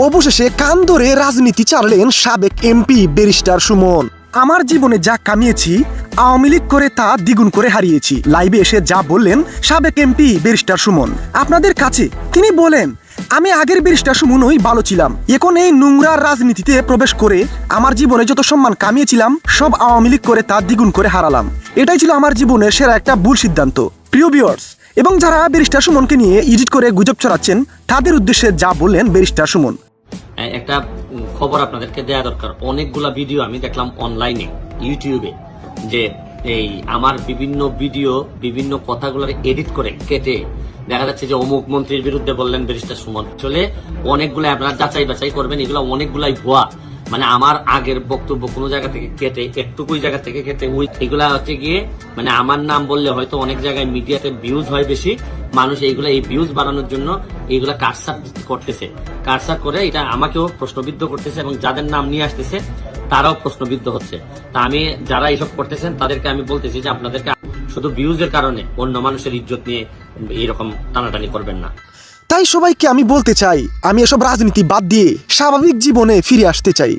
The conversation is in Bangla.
অবশেষে কান ধরে রাজনীতি চালালেন সাবেক এমপি ব্যারিস্টার সুমন। আমার জীবনে যা কামিয়েছি আওয়ামী লীগ করে তা দ্বিগুণ করে হারিয়েছি, লাইভে এসে যা বললেন সাবেক এমপি ব্যারিস্টার সুমন। আপনাদের কাছে তিনি বলেন, আমি আগের ব্যারিস্টার সুমনই ভালো ছিলাম, এখন এই নোংরা রাজনীতিতে প্রবেশ করে আমার জীবনে যত সম্মান কামিয়েছিলাম সব আওয়ামী লীগ করে তা দ্বিগুণ করে হারালাম। এটাই ছিল আমার জীবনের সেরা একটা ভুল সিদ্ধান্ত। প্রিয় ভিউয়ার্স, এবং যারা ব্যারিস্টার সুমনকে নিয়ে এডিট করে গুজব ছড়াচ্ছেন তাদের উদ্দেশ্যে যা বললেন ব্যারিস্টার সুমন। একটা খবর আপনাদেরকে দেয়া দরকার। অনেকগুলা ভিডিও আমি দেখলাম অনলাইনে ইউটিউবে, যে এই আমার বিভিন্ন ভিডিও বিভিন্ন কথাগুলোর এডিট করে কেটে দেখা যাচ্ছে যে অমুক মন্ত্রীর বিরুদ্ধে বললেন ব্যারিস্টার সুমন। আসলে অনেকগুলো আপনারা যাচাই বাছাই করবেন, এগুলো অনেকগুলাই ভুয়া। মানে আমার আগের বক্তব্য কোনো জায়গা থেকে কেটে একটুকুই জায়গা থেকে কেটে এগুলা হচ্ছে গিয়ে মানে আমার নাম বললে হয়তো অনেক জায়গায় মিডিয়াতে ভিউজ হয় বেশি, মানুষ এইগুলা এই ভিউজ বাড়ানোর জন্য এইগুলা কাটসাট করতেছে, কাটসাট করে এটা আমাকেও প্রশ্নবিদ্ধ করতেছে এবং যাদের নাম নিয়ে আসতেছে তারাও প্রশ্নবিদ্ধ হচ্ছে। তা আমি যারা এইসব করতেছেন তাদেরকে আমি বলতেছি যে আপনাদেরকে শুধু ভিউজের কারণে অন্য মানুষের ইজ্জত নিয়ে এইরকম টানাটানি করবেন না। তাই সবাইকে আমি বলতে চাই, আমি এসব রাজনীতি বাদ দিয়ে স্বাভাবিক জীবনে ফিরে আসতে চাই।